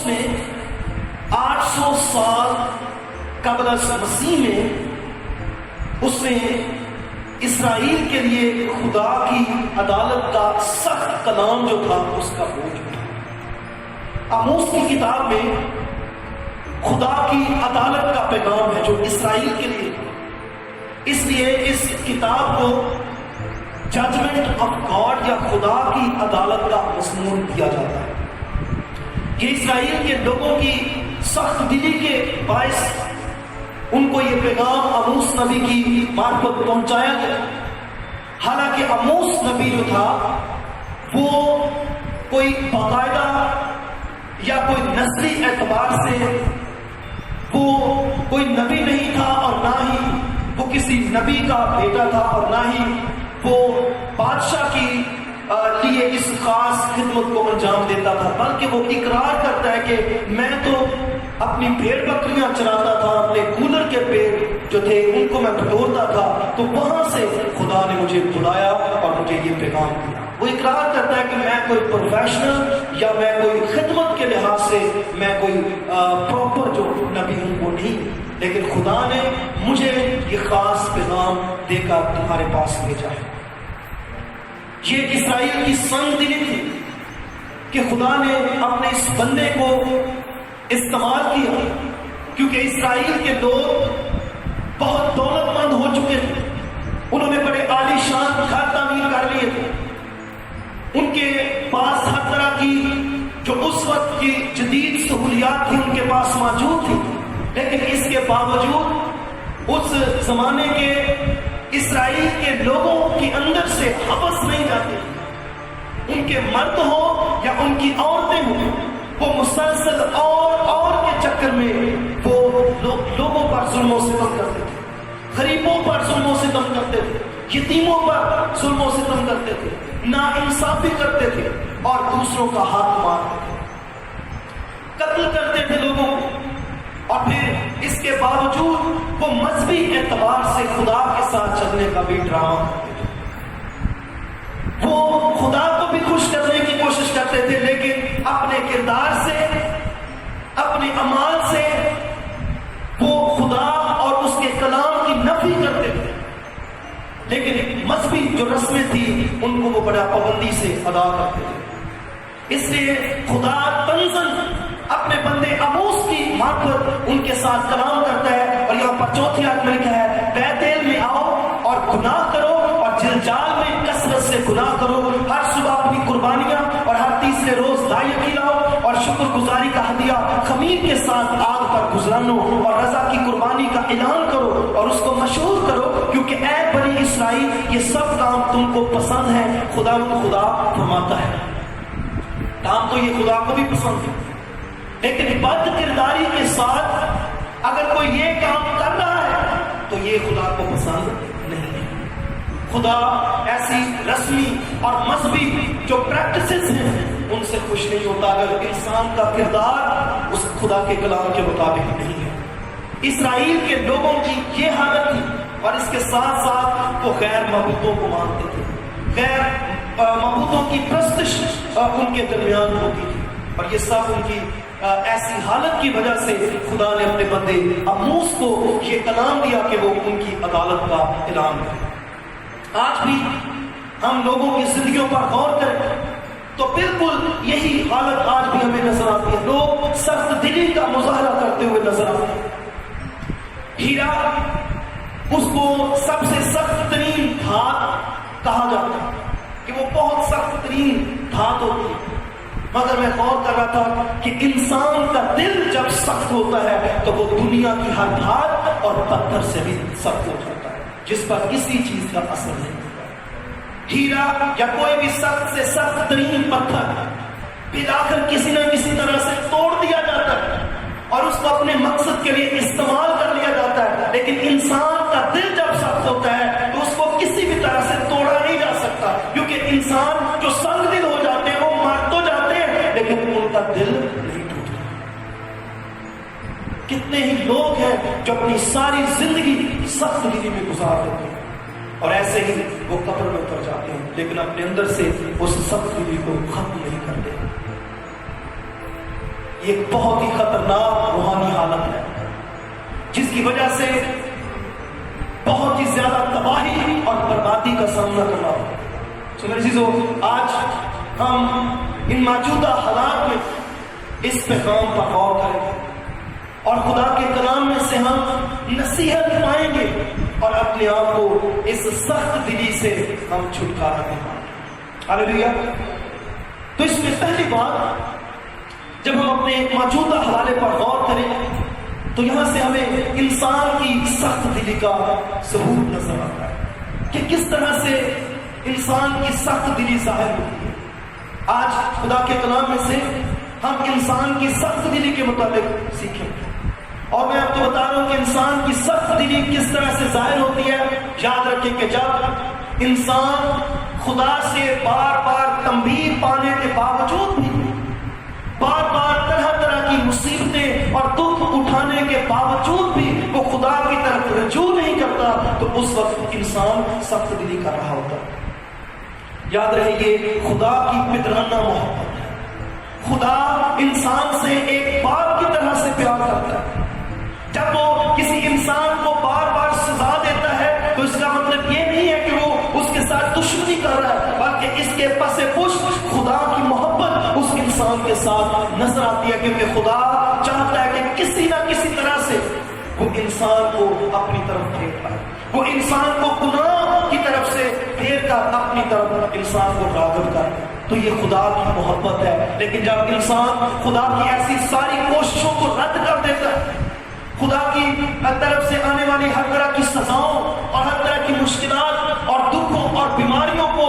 نے 800 سال قبل از مسیح میں اس نے اسرائیل کے لیے خدا کی عدالت کا سخت کلام جو تھا اس کا بوجھ اٹھایا۔ آموس کی کتاب میں خدا کی عدالت کا پیغام ہے جو اسرائیل کے لیے، اس لیے اس کتاب کو ججمنٹ آف گاڈ یا خدا کی عدالت کا مضمون دیا جاتا ہے۔ کہ اسرائیل کے لوگوں کی سخت دلی کے باعث ان کو یہ پیغام آموس نبی کی معرفت پہنچایا گیا۔ حالانکہ آموس نبی جو تھا وہ کوئی باقاعدہ یا کوئی نسلی اعتبار سے وہ کوئی نبی نہیں تھا، اور نہ ہی وہ کسی نبی کا بیٹا تھا، اور نہ ہی وہ بادشاہ کی لیے اس خاص خدمت کو انجام دیتا تھا، بلکہ وہ اقرار کرتا ہے کہ میں تو اپنی بھیڑ بکریاں چراتا تھا، اپنے کولر کے پیڑ جو تھے ان کو میں بٹورتا تھا، تو وہاں سے خدا نے مجھے بلایا اور مجھے یہ پیغام دیا۔ وہ اقرار کرتا ہے کہ میں کوئی پروفیشنل یا میں کوئی خدمت کے لحاظ سے میں کوئی پراپر جو نبی ہوں وہ نہیں، لیکن خدا نے مجھے یہ خاص پیغام دے کر تمہارے پاس بھیجا ہے۔ یہ اسرائیل کی سنگ دلی تھی کہ خدا نے اپنے اس بندے کو استعمال کیا، کیونکہ اسرائیل کے لوگ بہت دولت مند ہو چکے تھے، انہوں نے بڑے عالی شان گھر تعمیر کر لیے تھے، ان کے پاس ہر طرح کی جو اس وقت کی جدید سہولیات تھی ان کے پاس موجود تھی، لیکن اس کے باوجود اس زمانے کے اسرائیل کے لوگوں کے اندر سے حوث نہیں جاتے، ان کے مرد ہو یا ان کی عورتیں ہوں، وہ مسلسل اور کے چکر میں وہ لوگوں پر ظلم و ستم کرتے تھے، غریبوں پر ظلم و ستم کرتے تھے، یتیموں پر ظلم و ستم کرتے تھے، ناانصافی کرتے تھے اور دوسروں کا ہاتھ مارتے تھے، قتل کرتے تھے لوگوں کو، اور پھر اس کے باوجود وہ مذہبی اعتبار سے خدا کے ساتھ چلنے کا بھی ڈرامہ کرتے تھے۔ وہ خدا کو بھی خوش کرنے کی کوشش کرتے تھے، لیکن اپنے کردار سے، اپنے اعمال سے وہ خدا اور اس کے کلام کی نفی کرتے تھے، لیکن مذہبی جو رسمیں تھی ان کو وہ بڑا پابندی سے ادا کرتے تھے۔ اس لیے خدا تنزل اپنے بندے آموس کی معرفت ان کے ساتھ کلام کرتا ہے، اور یہاں پر چوتھی آیت میں لکھا ہے بیتیل میں آؤ اور گناہ کرو اور جلجال میں کثرت سے گناہ کرو، ہر صبح اپنی قربانیاں اور ہر تیسرے روز دائیکی لاؤ اور شکر گزاری کا ہدیہ خمیر کے ساتھ آگ پر گزرانو، اور رضا کی قربانی کا اعلان کرو اور اس کو مشہور کرو، کیونکہ اے بنی اسرائیل یہ سب کام تم کو پسند ہے۔ خدا فرماتا ہے کام تو یہ خدا کو بھی پسند ہے، لیکن بد کرداری کے ساتھ اگر کوئی یہ کام کر رہا ہے تو یہ خدا کو پسند نہیں ہے۔ خدا ایسی رسمی اور مذہبی جو پریکٹسز ہیں ان سے خوش نہیں ہوتا اگر انسان کا کردار اس خدا کے کلام کے مطابق نہیں ہے۔ اسرائیل کے لوگوں کی یہ حالت تھی، اور اس کے ساتھ ساتھ وہ غیر معبودوں کو مانتے تھے، غیر معبودوں کی پرستش ان کے درمیان ہوتی تھی، اور یہ سب ان کی ایسی حالت کی وجہ سے خدا نے اپنے بندے آموس کو یہ کلام دیا کہ وہ ان کی عدالت کا اعلان کرے۔ آج بھی ہم لوگوں کی زندگیوں پر غور کریں تو بالکل یہی حالت آج بھی ہمیں نظر آتی ہے، لوگ سخت دلی کا مظاہرہ کرتے ہوئے نظر آتے ہیں۔ ہیرا اس کو سب سے سخت ترین دھات کہا جاتا ہے کہ وہ بہت سخت ترین دھات ہوتی ہے، مگر میں غور کر رہا تھا کہ انسان کا دل جب سخت ہوتا ہے تو وہ دنیا کی ہر دھات اور پتھر سے بھی سخت ہو جاتا ہے، جس پر کسی چیز کا اثر نہیں ہوتا۔ ہیرا یا کوئی بھی سخت سے سخت ترین پتھر پھر آخر کسی نہ کسی طرح سے توڑ دیا جاتا ہے اور اس کو اپنے مقصد کے لیے استعمال کر لیا جاتا ہے، لیکن انسان کا دل جب سخت ہوتا ہے تو اس کو کسی بھی طرح سے توڑا نہیں جا سکتا، کیونکہ انسان جو سنگ دل ہو جاتے ہیں وہ مر تو جاتے ہیں لیکن ان کا دل نہیں ٹوٹتا۔ کتنے ہی لوگ ہیں جو اپنی ساری زندگی سخت دلی میں گزار دیتے ہیں اور ایسے ہی وہ قبر میں اتر جاتے ہیں، لیکن اپنے اندر سے اس سخت دلی کو ختم نہیں کرتے۔ یہ بہت ہی خطرناک روحانی حالت ہے جس کی وجہ سے بہت ہی زیادہ تباہی اور بربادی کا سامنا کرنا ہوگا۔ تو میرے عزیزو، آج ہم ان موجودہ حالات میں اس پیغام پر غور کریں گے اور خدا کے کلام میں سے ہم نصیحت پائیں گے اور اپنے آپ کو اس سخت دلی سے ہم چھٹکارا دیں گے۔ ہاللیلویا۔ تو اس میں پہلی بات، جب ہم اپنے موجودہ حوالے پر غور کریں تو یہاں سے ہمیں انسان کی سخت دلی کا ظہور نظر آتا ہے کہ کس طرح سے انسان کی سخت دلی ظاہر ہوتی ہے۔ آج خدا کے کلام میں سے ہم انسان کی سخت دلی کے متعلق سیکھیں گے، اور میں آپ کو بتا رہا ہوں کہ انسان کی سخت دلی کس طرح سے ظاہر ہوتی ہے۔ یاد رکھیں کہ جب انسان خدا سے بار بار تنبیہ پانے کے باوجود بھی، بار بار طرح طرح کی مصیبتیں اور دکھ اٹھانے کے باوجود بھی وہ خدا کی طرف رجوع نہیں کرتا، تو اس وقت انسان سخت دلی کر رہا ہوتا ہے۔ یاد رہے یہ خدا کی پدرانہ محبت ہے۔ خدا انسان سے ایک باپ کی طرح سے پیار کرتا ہے۔ جب وہ کسی انسان کو بار بار سزا دیتا ہے تو اس کا مطلب یہ نہیں ہے کہ وہ اس کے ساتھ دشمنی کر رہا ہے، بلکہ اس کے پس پشت خدا کی محبت اس انسان کے ساتھ نظر آتی ہے، کیونکہ خدا چاہتا ہے کہ کسی نہ کسی طرح سے وہ انسان کو اپنی طرف پھیر پائے، وہ انسان کو گناہ کی طرف سے پھیر کر اپنی طرف انسان کو راغب کرے۔ تو یہ خدا کی محبت ہے۔ لیکن جب انسان خدا کی ایسی ساری کوششوں کو رد کر دیتا ہے، خدا کی طرف سے آنے والی ہر طرح کی سزاؤں اور ہر طرح کی مشکلات اور دکھوں اور بیماریوں کو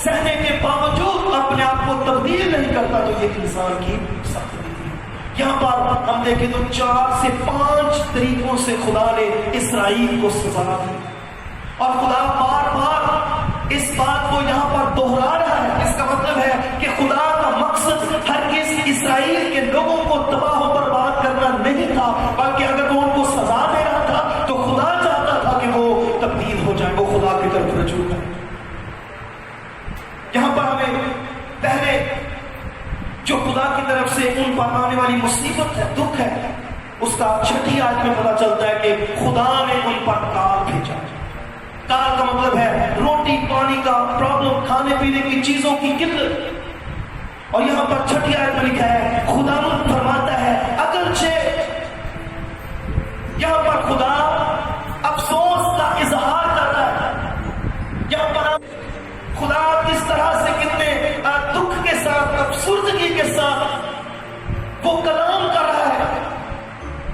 سہنے کے باوجود اپنے آپ کو تبدیل نہیں کرتا، تو یہ انسان کی سخت دلی ہے۔ یہاں پر ہم دیکھیں تو 4 سے 5 طریقوں سے خدا نے اسرائیل کو سزا دی، اور خدا بار بار اس بات کو یہاں پر دوہرا رہا ہے۔ اس کا مطلب ہے کہ خدا کا مقصد ہرگز اسرائیل کے لوگوں کو تباہ و برباد کرنا نہیں تھا، بلکہ اگر وہ ان کو سزا دے رہا تھا تو خدا چاہتا تھا کہ وہ تبدیل ہو جائے، وہ خدا کی طرف رجوع کرے۔ یہاں پر ہمیں پہلے جو خدا کی طرف سے ان پر آنے والی مصیبت ہے، دکھ ہے، اس کا 6 آیت میں پتا چلتا ہے کہ خدا نے ان پر کال بھیجا۔ کال کا مطلب ہے روٹی پانی کا پرابلم، کھانے پینے کی چیزوں کی قلت۔ اور یہاں پر 6 آیت میں لکھا ہے خدا فرماتا ہے، اگرچہ یہاں پر خدا افسوس کا اظہار کرتا ہے، یہاں پر خدا کس طرح سے کتنے دکھ کے ساتھ، افسردگی کے ساتھ وہ کلام کر رہا ہے،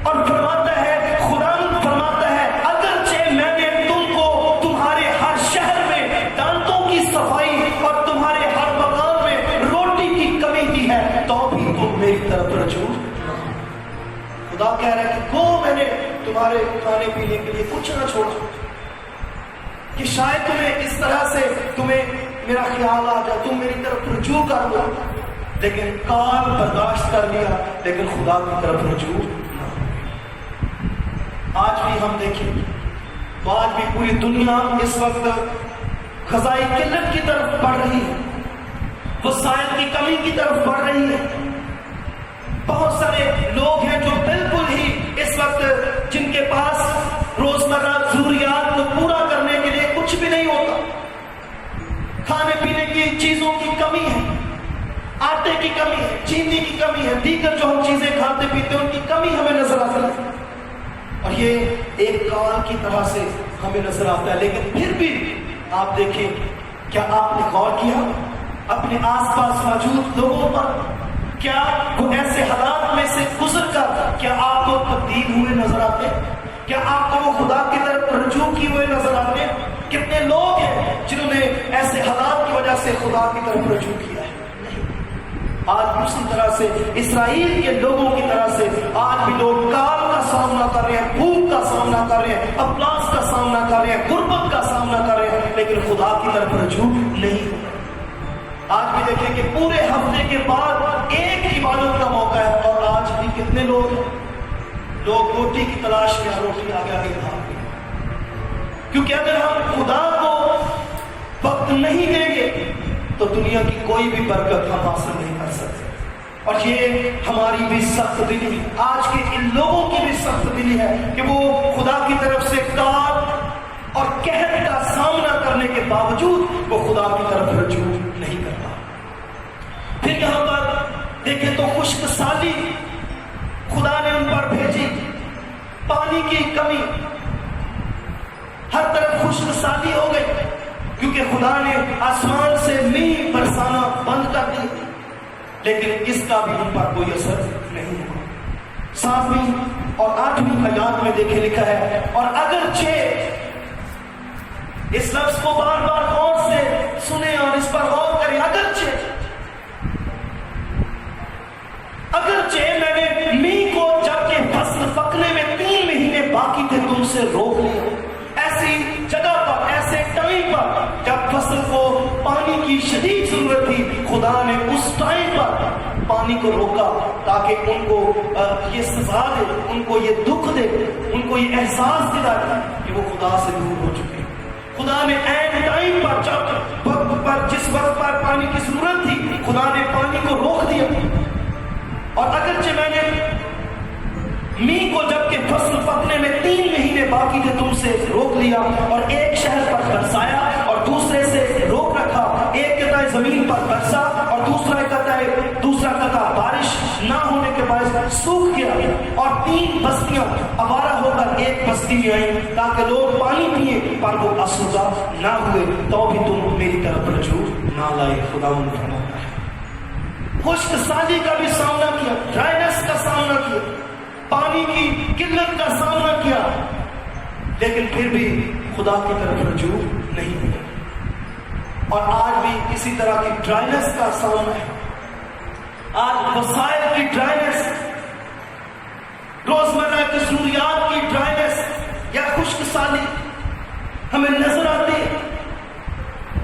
اور فرماتا ہے، خدا فرماتا ہے، اگرچہ میں نے تم کو تمہارے ہر شہر میں دانتوں کی صفائی اور تمہارے ہر مقام میں روٹی کی کمی دی ہے، تو بھی تم میری طرف رجوع۔ خدا کہہ رہا ہے کہ وہ میں نے تمہارے کھانے پینے کے لیے کچھ نہ چھوڑا، کہ شاید تمہیں اس طرح سے تمہیں میرا خیال آ جائے، تم میری طرف رجوع کر دو، لیکن کال برداشت کر لیا، لیکن خدا کی طرف رجوع نہ۔ آج بھی ہم دیکھیں تو آج بھی پوری دنیا اس وقت غذائی قلت کی طرف بڑھ رہی ہے، وسائل کی کمی کی طرف بڑھ رہی ہے۔ بہت سارے لوگ ہیں جو بالکل ہی اس وقت جن کے پاس روزمرہ ضروریات کو پورا کرنے کے لیے کچھ بھی نہیں ہوتا، کھانے پینے کی چیزوں کی کمی ہے، آٹے کی کمی ہے، چینی کی کمی ہے، دیگر جو ہم چیزیں کھاتے پیتے ہیں ان کی کمی ہمیں نظر آتی ہے، اور یہ ایک کال کی طرح سے ہمیں نظر آتا ہے۔ لیکن پھر بھی آپ دیکھیں، کیا آپ نے غور کیا اپنے آس پاس موجود لوگوں پر؟ کیا وہ ایسے حالات میں سے گزر کر کیا آپ کو تبدیل ہوئے نظر آتے؟ کیا آپ کو وہ خدا کی طرف رجوع کیے ہوئے نظر آتے؟ کتنے لوگ ہیں جنہوں نے ایسے حالات کی وجہ سے خدا کی طرف رجوع کیا ہے؟ آج اسی طرح سے اسرائیل کے لوگوں کی طرح سے آج بھی لوگ کال کا سامنا کر رہے ہیں، بھوک کا سامنا کر رہے ہیں، افلاس کا سامنا کر رہے ہیں، غربت کا سامنا کر رہے ہیں، لیکن خدا کی طرف رجوع نہیں ہو رہا۔ آج بھی دیکھیں کہ پورے ہفتے کے بعد ایک عبادت کا موقع ہے، اور آج بھی کتنے لوگ روٹی کی تلاش میں روٹی آگے آگے بھاگ رہے ہیں، کیونکہ اگر ہم خدا کو وقت نہیں دیں گے تو دنیا کی کوئی بھی برکت ہم حاصل نہیں کر سکتے۔ اور یہ ہماری بھی سخت دلی، آج کے ان لوگوں کی بھی سخت دلی ہے کہ وہ خدا کی طرف سے کاٹ اور قہر کا سامنا کرنے کے باوجود وہ خدا کی طرف رجوع نہیں کرتا۔ پھر یہاں پر دیکھیں تو خشک سالی خدا نے ان پر بھیجی، پانی کی کمی، ہر طرف خشک سالی ہو گئی کیونکہ خدا نے آسمان سے میںہ برسانا بند کر دی، لیکن اس کا بھی ان پر کوئی اثر نہیں ہوا۔ 7ویں اور 8ویں آیات میں دیکھیں لکھا ہے، اور اگرچہ اس لفظ کو بار بار غور سے سنیں اور اس پر غور کریں، اگرچہ میں نے میںہ کو جبکہ فصل پکنے میں 3 مہینے باقی تھے تم سے روک لیا، ایسی جگہ پر، ایسے ٹائم پر جب فصل کو پانی کی شدید ضرورت تھی، خدا نے اس ٹائم پر پانی کو روکا تاکہ ان کو یہ سزا دے، ان کو یہ دکھ دے، ان کو یہ احساس دلائے کہ وہ خدا سے دور ہو چکے۔ خدا نے عین ٹائم پر جس وقت پر پانی کی ضرورت تھی، خدا نے پانی کو روک دیا۔ اور اگرچہ میں نے میںہ کو جبکہ فصل پکنے میں 3 مہینے باقی تھے تم سے روک لیا، اور ایک شہر پر برسایا اور دوسرے سے روک رکھا، ایک قطع زمین پر برسا اور دوسرا قطع بارش نہ ہونے کے باعث سوکھ گیا، اور 3 بستیاں آوارہ ہو کر ایک بستی میں آئیں تاکہ لوگ پانی پئیں، پر وہ آسودہ نہ ہوئے، تو بھی تم میری طرف رجوع نہ لائے۔ خدا ان فرماتا ہے خشک سالی کا بھی سامنا کیا، ڈرائنس کا سامنا کیا، پانی کی قلت کا سامنا کیا، لیکن پھر بھی خدا کی طرف رجوع نہیں کیا۔ اور آج بھی اسی طرح کی ڈرائنس کا سامنا ہے، آج وسائل کی ڈرائنس، روزمرہ کی ضروریات کی ڈرائنس یا خشک سالی ہمیں نظر آتی ہے،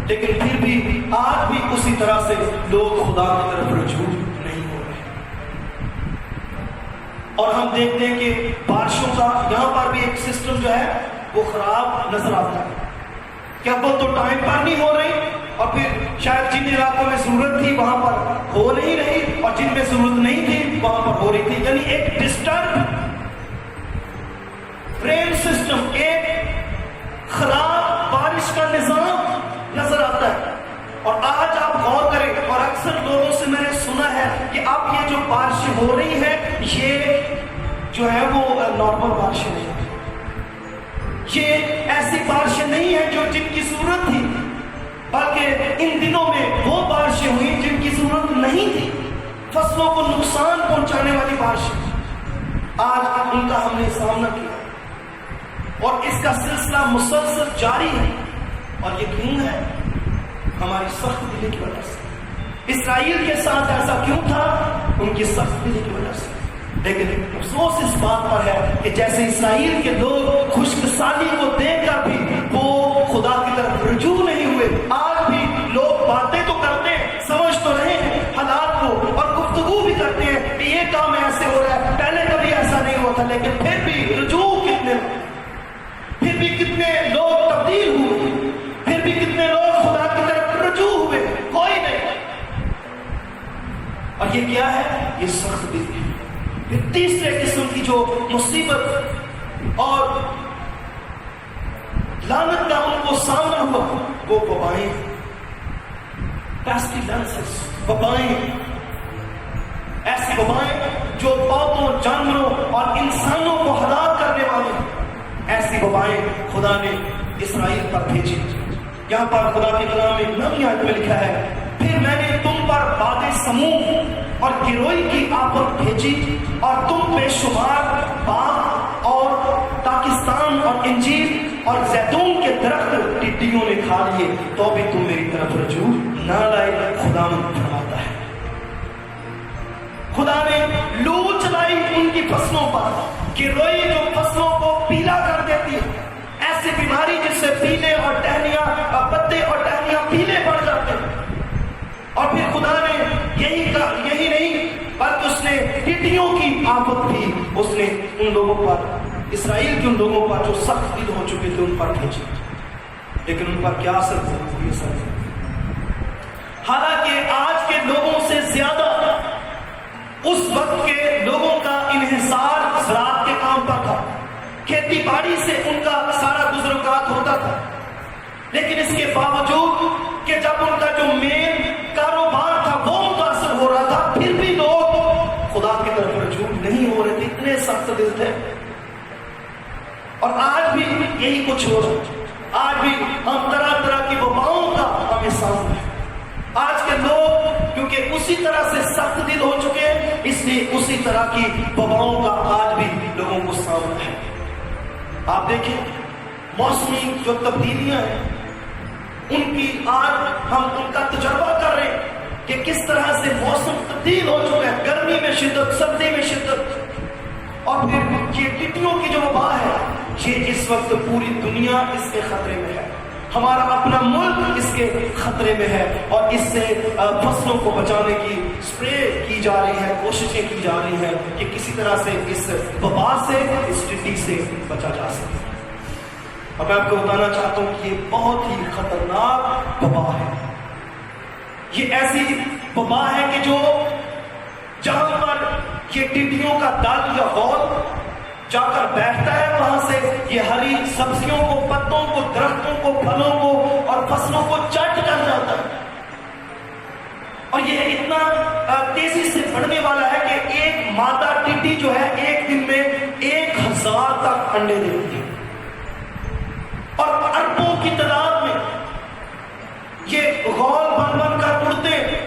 لیکن پھر بھی آج بھی اسی طرح سے لوگ خدا کی طرف رجوع نہیں ہو رہے۔ اور ہم دیکھتے ہیں کہ بارشوں کا یہاں پر بھی ایک سسٹم جو ہے وہ خراب نظر آتا ہے کہ اب وہ تو ٹائم پر نہیں ہو رہی، اور پھر شاید جن علاقوں میں ضرورت تھی وہاں پر ہو نہیں رہی، اور جن میں ضرورت نہیں تھی وہاں پر ہو رہی تھی، یعنی ایک ڈسٹرب رین سسٹم، ایک خراب بارش کا نظام نظر آتا ہے۔ اور آج آپ غور کریں، اور اکثر لوگوں سے میں نے سنا ہے کہ اب یہ جو بارشیں ہو رہی ہیں یہ جو ہے وہ نارمل بارشیں نہیں ہیں، یہ ایسی بارشیں نہیں ہیں جو جن کی ضرورت تھی، بلکہ ان دنوں میں وہ بارشیں ہوئی جن کی ضرورت نہیں تھی، فصلوں کو نقصان پہنچانے والی بارشیں، آج ان کا ہم نے سامنا کیا، اور اس کا سلسلہ مسلسل جاری ہے۔ اور یہ کیوں ہے؟ ہماری سخت دلی کی وجہ سے۔ اسرائیل کے ساتھ ایسا کیوں تھا؟ ان کی سخت دلی کی وجہ سے۔ لیکن افسوس اس بات پر ہے کہ جیسے اسرائیل کے لوگ خشک سالی کو دیکھ کر بھی وہ خدا کی طرف رجوع نہیں ہوئے، آج بھی لوگ باتیں تو کرتے ہیں، سمجھ تو رہے ہیں حالات کو، اور گفتگو بھی کرتے ہیں کہ یہ کام ایسے ہو رہا ہے، پہلے کبھی ایسا نہیں ہوا تھا، لیکن پھر بھی رجوع کتنے، پھر بھی کتنے لوگ تبدیل ہوئے، پھر بھی کتنے لوگ خدا کی طرف رجوع ہوئے؟ کوئی نہیں۔ اور یہ کیا ہے؟ یہ سخت دلی ہے۔ پھر تیسرے قسم کی جو مصیبت اور لعنت کا ان کو سامنا ہوا وہ وبائیں، پیسٹیلنسز، وبائیں، ایسی وبائیں جو پودوں، جانوروں اور انسانوں کو ہلاک کرنے والی، ایسی وبائیں خدا نے اسرائیل پر بھیجی۔ یہاں پر خدا کے کلام میں 9ویں آیت میں لکھا ہے، پھر میں نے تم پر باد سموم اور گروئی کی آفت بھیجی، اور تم بے شمار باغ اور پاکستان اور انجیر اور زیتون کے درخت ٹڈیوں نے کھا لیے، تو بھی تم میری طرف رجوع نہ لائے۔ خدا فرماتا ہے خدا نے لو چلائی ان کی فصلوں پر، گروئی جو فصلوں کو پیلا کر دیتی ہے، ایسی بیماری جس سے پیلے اور ٹہنیاں، پتے اور ٹہنیاں پیلے پڑ جاتے ہیں۔ اور پھر خدا نے یہی نہیں بلکہ اس نے ٹڈیوں کی آفت بھی اس نے ان لوگوں پر، اسرائیل کے ان لوگوں پر جو سخت دل ہو چکے تھے ان پر بھیجی، لیکن ان پر کیا اثر ہوا؟ حالانکہ آج کے لوگوں سے زیادہ اس وقت کے لوگوں کا انحصار زراعت کے کام پر تھا، کھیتی باڑی سے ان کا سارا گزروگات ہوتا تھا، لیکن اس کے باوجود کہ جب ان کا جو مین کاروبار تھا وہ متاثر ہو رہا تھا، پھر بھی لوگ خدا کی طرف رجوع نہیں ہو رہے تھے، اتنے سخت دل تھے۔ اور آج بھی یہی کچھ ہو رہا ہے، آج بھی ہم طرح طرح کی وباؤں کا ہمیں سامنا ہے۔ آج کے لوگ کیونکہ اسی طرح سے سخت دل ہو چکے ہیں، اس لیے اسی طرح کی وباؤں کا آج بھی لوگوں کو سامنا ہے۔ آپ دیکھیں موسمی جو تبدیلیاں ہیں ان کی آج ہم ان کا تجربہ کر رہے ہیں کہ کس طرح سے موسم تبدیل ہو چکا ہے، گرمی میں شدت، سردی میں شدت، اور پھر یہ ٹڈیوں کی جو وبا ہے یہ اس وقت پوری دنیا اس کے خطرے میں ہے، ہمارا اپنا ملک اس کے خطرے میں ہے، اور اس سے فصلوں کو بچانے کی سپرے کی جا رہی ہے، کوششیں کی جا رہی ہیں کہ کسی طرح سے اس وبا سے، اس ٹڈی سے بچا جا سکے۔ اور میں آپ کو بتانا چاہتا ہوں کہ یہ بہت ہی خطرناک وبا ہے، یہ ایسی وبا ہے کہ جو جہاں پر یہ ٹڈیوں کا دل یا غول جا کر بیٹھتا ہے وہاں سے یہ ہری سبزیوں کو، پتوں کو، درختوں کو، پھلوں کو اور فصلوں کو چٹ کر جاتا ہے، اور یہ اتنا تیزی سے بڑھنے والا ہے کہ ایک مادہ ٹڈی جو ہے ایک دن میں 1000 تک انڈے دیتی ہے، اور اربوں کی تعداد میں یہ غول بن بن کر اڑتے ہیں،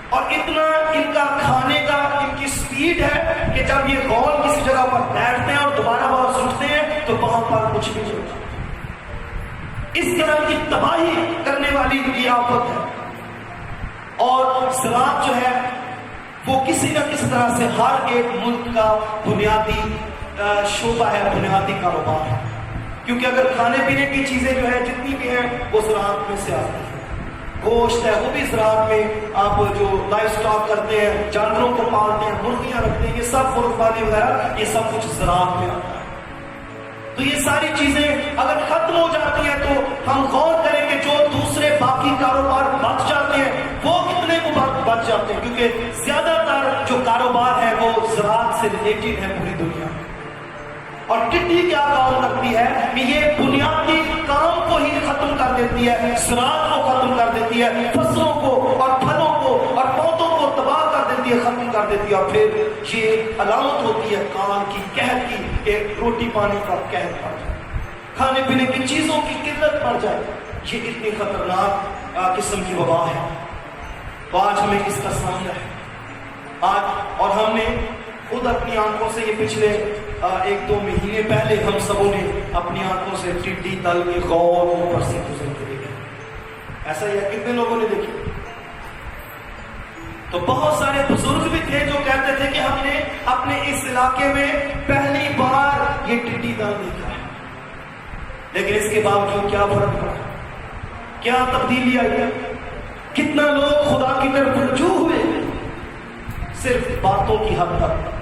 اور اتنا ان کا کھانے کا ان کی سپیڈ ہے کہ جب یہ غول کسی جگہ پر بیٹھتے ہیں اور دوبارہ واپس اٹھتے ہیں تو وہاں پر کچھ نہیں ہوتا۔ اس طرح کی تباہی کرنے والی یہ آفت ہے، اور زراعت جو ہے وہ کسی نہ کسی طرح سے ہر ایک ملک کا بنیادی شعبہ ہے، بنیادی کاروبار ہے، کیونکہ اگر کھانے پینے کی چیزیں جو ہے جتنی بھی ہیں وہ زراعت میں سے آتی ہیں، گوشت ہے وہ بھی زراعت میں، آپ جو لائف سٹاک کرتے ہیں، جانوروں کو پالتے ہیں، مرغیاں رکھتے ہیں، یہ سب مرغانی وغیرہ یہ سب کچھ زراعت میں آتا ہے۔ تو یہ ساری چیزیں اگر ختم ہو جاتی ہیں تو ہم غور کریں کہ جو دوسرے باقی کاروبار بچ جاتے ہیں وہ کتنے کو بچ جاتے ہیں، کیونکہ زیادہ تر جو کاروبار ہے وہ زراعت سے ریلیٹڈ ہے پوری دنیا میں۔ اور ٹڈی کیا کام کرتی ہے کہ یہ بنیادی کام کو ہی ختم کر دیتی ہے، زراعت کو ختم کر دیتی ہے، فصلوں کو اور پھلوں کو اور پودوں کو تباہ کر دیتی ہے، ختم کر دیتی ہے، اور پھر یہ علامت ہوتی ہے کان کی، قحط کی، کہ روٹی پانی کا قحط پڑ جائے، کھانے پینے کی چیزوں کی قلت پڑ جائے۔ یہ اتنی خطرناک قسم کی وبا ہے، تو آج ہمیں اس کا سامنا ہے آج، اور ہم نے خود اپنی آنکھوں سے یہ پچھلے 1-2 مہینے پہلے ہم سبوں نے اپنی آنکھوں سے ٹڈی دل کے غول پر سے گزر کے دیکھا۔ ایسا ہی کتنے لوگوں نے دیکھی؟ تو بہت سارے بزرگ بھی تھے جو کہتے تھے کہ ہم نے اپنے اس علاقے میں پہلی بار یہ ٹڈی دل دیکھا ہے، لیکن اس کے باوجود کیا فرق پڑا، کیا تبدیلی آئی، کتنا لوگ خدا کی طرف رجوع ہوئے، صرف باتوں کی حد تک۔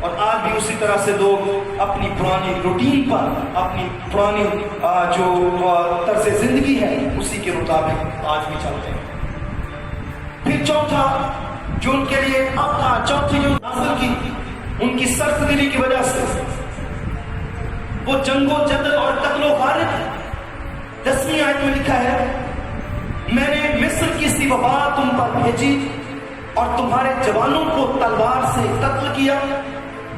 اور آج بھی اسی طرح سے لوگ اپنی پرانی روٹین پر، اپنی پرانی جو طرز زندگی ہے اسی کے مطابق آج بھی چلتے ہیں۔ پھر چوتھا جو ان کے لیے اب تھا، چوتھی جو نازل کی ان کی سخت دلی کی وجہ سے، وہ جنگ و جدل اور قتل و غارت۔ 10ویں آیت میں لکھا ہے، میں نے مصر کی سی وبا تم پر بھیجی اور تمہارے جوانوں کو تلوار سے قتل کیا،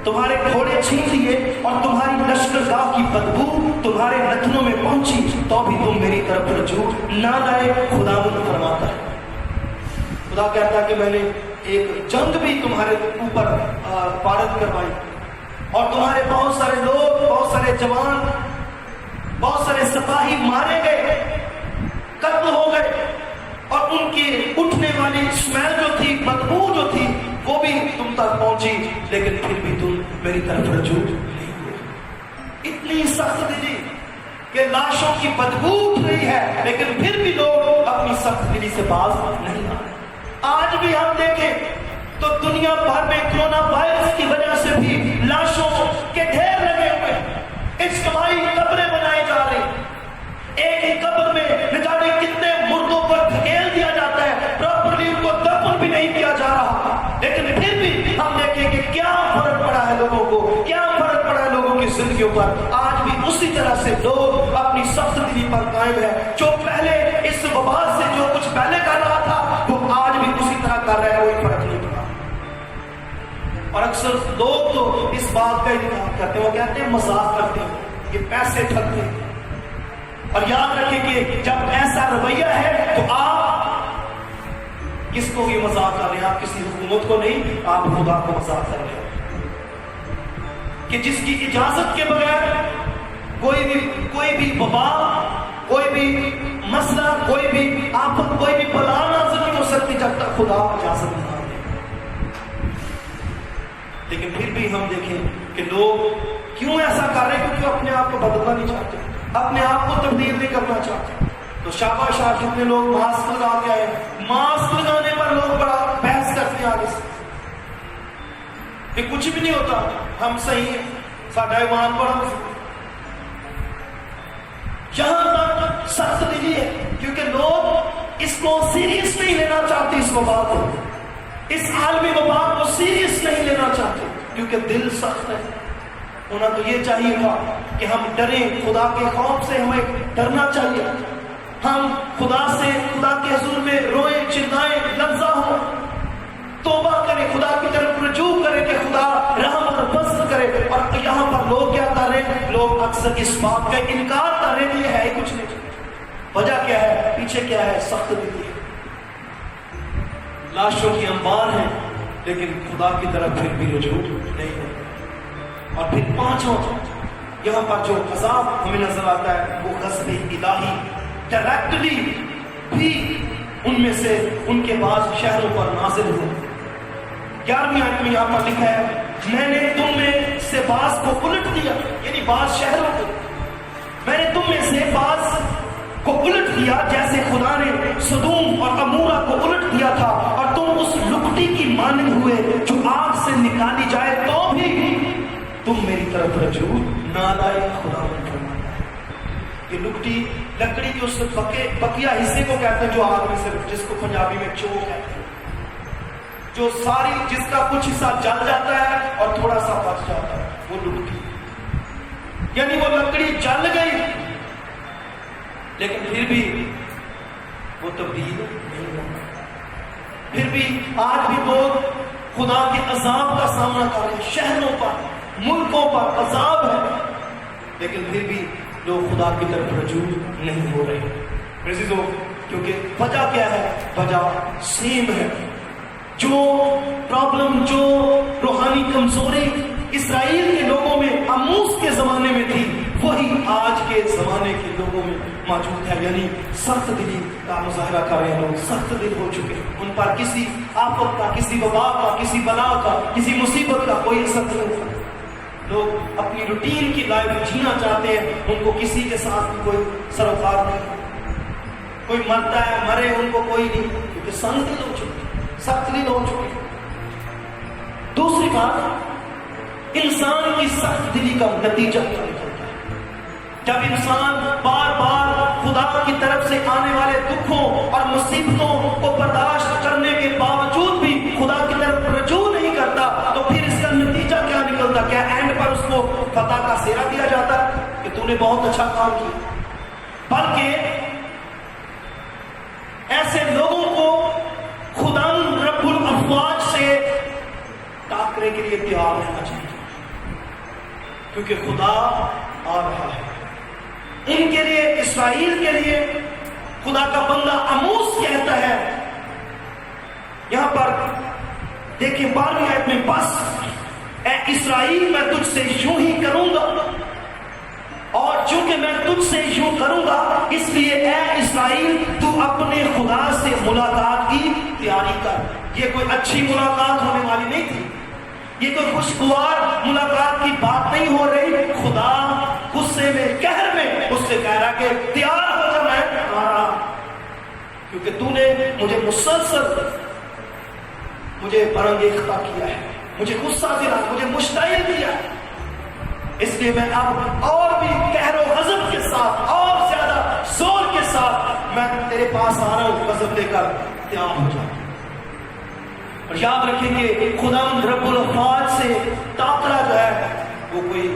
تمہارے گھوڑے چھین لیے اور تمہاری لشکرگاہ کی بدبو تمہارے نتنوں میں پہنچی، تو بھی تم میری طرف رجوع نہ لائے، خداوند فرماتا ہے۔ خدا کہتا ہے کہ میں نے ایک جنگ بھی تمہارے اوپر وارد کروائی، اور تمہارے بہت سارے لوگ، بہت سارے جوان، بہت سارے سپاہی مارے گئے، قتل ہو گئے، اور ان کی اٹھنے والی اسمیل جو تھی، بدبو جو تھی، وہ بھی تم تک پہنچی، لیکن پھر بھی تم میری طرف رجوع نہیں ہوئے۔ اتنی سخت دلی کہ لاشوں کی بدبو اٹھ رہی ہے، لیکن پھر بھی لوگ اپنی سخت دلی سے باز نہیں آ رہے۔ آج بھی ہم دیکھیں تو دنیا بھر میں کرونا وائرس کی وجہ سے بھی لاشوں کے ڈھیر لگے ہوئے ہیں، اجتماعی قبریں بنائی جا رہی، ایک ہی قبر میں نہ جانے کتنے مردوں پر دھکیل دیا جاتا ہے، پراپرلی ان کو دفن بھی نہیں کیا جا رہا، لیکن پھر بھی ہم پر آج بھی اسی طرح سے لوگ اپنی سخت دلی پر قائم ہے. جو پہلے اس وبا سے جو کچھ پہلے کر رہا تھا وہ آج بھی اسی طرح کر رہا ہے, کوئی فرق نہیں پڑا. اور اکثر لوگ تو اس بات کا انکار کرتے ہیں, وہ کہتے ہیں مذاق کرتے ہیں, یہ پیسے ٹھگتے ہیں. اور یاد رکھیں کہ جب ایسا رویہ ہے تو آپ کس کو بھی مذاق کر رہے ہیں؟ آپ کسی حکومت کو نہیں, آپ خدا کو مذاق کر رہے ہیں کہ جس کی اجازت کے بغیر کوئی بھی وبا, کوئی بھی مسئلہ, کوئی بھی آفت, کوئی بھی بلا نازل نہیں ہو سکتی جب تک خدا اجازت نہ دے. لیکن پھر بھی ہم دیکھیں کہ لوگ کیوں ایسا کر رہے ہیں, کیونکہ اپنے آپ کو بدلنا نہیں چاہتے, اپنے آپ کو تبدیل نہیں کرنا چاہتے. تو شاباش آج جتنے لوگ ماسک لگا کے آئے, ماسک لگانے پر لوگ بڑا بحث کرتے ہیں آگے سے کہ کچھ بھی نہیں ہوتا, ہم صحیح ہیں, ساڈا ایمان بڑا. یہاں تک سخت دلی ہے کیونکہ لوگ اس کو سیریس نہیں لینا چاہتے, اس وبا کو, اس عالمی وبا کو سیریس نہیں لینا چاہتے کیونکہ دل سخت ہے. انہیں تو یہ چاہیے تھا کہ ہم ڈریں, خدا کے خوف سے ہمیں ڈرنا چاہیے, ہم خدا سے, خدا کے حضور میں روئیں, چلائیں, لفظہ ہوں, توبہ کریں, خدا کی طرف رجوع کریں کہ خدا رحم اور فضل کرے. اور یہاں پر لوگ کیا کر رہے ہیں؟ لوگ اکثر اس بات کا انکار کر رہے ہیں, یہ ہے ہی کچھ نہیں. وجہ کیا ہے, پیچھے کیا ہے؟ سخت دلی. لاشوں کی انبار ہیں لیکن خدا کی طرف پھر بھی رجوع نہیں ہے. اور پھر پانچواں یہاں پر جو عذاب ہمیں نظر آتا ہے وہ غضب الہی ڈائریکٹلی بھی ان میں سے ان کے بعض شہروں پر نازل ہو. 11ویں آیت میں یہاں پر لکھا ہے, میں نے تم میں سے بعض کو الٹ دیا, یعنی بعض شہروں کو میں نے تم میں سے بعض کو الٹ دیا جیسے خدا نے سدوم اور عمورہ کو الٹ دیا تھا, اور تم اس لکٹی کی مانند ہوئے جو آگ سے نکالی جائے تو بھی تم میری طرف رجوع نہ لائے. خدا نے فرمایا یہ لکٹی لکڑی کے اس بقیہ حصے کو کہتے ہیں جو آگ میں سے, جس کو پنجابی میں چوک کہتے ہیں, جو ساری جس کا کچھ حصہ جل جاتا ہے اور تھوڑا سا بچ جاتا ہے, وہ لکٹی. یعنی وہ لکڑی جل گئی لیکن پھر بھی وہ تبدیل نہیں ہوتا. پھر بھی آج بھی لوگ خدا کے عذاب کا سامنا کر رہے ہیں, شہروں پر, ملکوں پر عذاب ہے, لیکن پھر بھی لوگ خدا کی طرف رجوع نہیں ہو رہے. عزیزو, کیونکہ وجہ کیا ہے؟ وجہ سیم ہے. جو پرابلم, جو روحانی کمزوری اسرائیل کے لوگوں میں آموز کے زمانے میں تھی, وہی آج کے زمانے کے لوگوں میں موجود ہے. یعنی سخت دلی کا مظاہرہ کر رہے ہیں لوگ, سخت دل ہو چکے ہیں. ان پر کسی آفت کا, کسی وبا کا, کسی بلا کا, کسی مصیبت کا کوئی اثر نہیں ہوتا. لوگ اپنی روٹین کی لائف جینا چاہتے ہیں, ان کو کسی کے ساتھ کوئی سروکار نہیں, کوئی مرتا ہے مرے ان کو کوئی نہیں, کیونکہ سخت دل ہو چکے, سخت دل ہو چکے. دوسری بات, انسان کی سخت دلی کا نتیجہ کیا نکلتا ہے؟ جب انسان بار بار خدا کی طرف سے آنے والے دکھوں اور مصیبتوں کو برداشت کرنے کے باوجود بھی خدا کی طرف رجوع نہیں کرتا, تو پھر اس کا نتیجہ کیا نکلتا؟ کیا اینڈ پر اس کو فتح کا سہرا دیا جاتا کہ تو نے بہت اچھا کام کیا؟ بلکہ ایسے لوگوں کو خدا رب الافواج سے ٹاکرے کے لیے تیار رہنا چاہیے, کیونکہ خدا آ رہا ہے. ان کے لیے, اسرائیل کے لیے خدا کا بندہ آموز کہتا ہے یہاں پر دیکھیں 12ویں آیت میں, بس اے اسرائیل میں تجھ سے یوں ہی کروں گا, اور چونکہ میں تجھ سے یوں کروں گا اس لیے اے اسرائیل تو اپنے خدا سے ملاقات کی تیاری کر. یہ کوئی اچھی ملاقات ہونے والی نہیں تھی, یہ کوئی خوشگوار ملاقات کی بات نہیں ہو رہی. خدا غصے میں, قہر میں اس سے کہہ رہا کہ تیار ہو جا, میں آ رہا, کیونکہ تو نے مجھے مسلسل مجھے برانگیختہ کیا ہے, مجھے غصہ دلا, مجھے مشتعل کیا ہے. اس لیے میں اب اور بھی قہر و غضب کے ساتھ, اور زیادہ زور کے ساتھ میں تیرے پاس آ رہا ہوں, غضب لے کر تیار ہو جا. اور یاد رکھیں کہ خدا رب الافواج سے ٹاکرا جو ہے وہ کوئی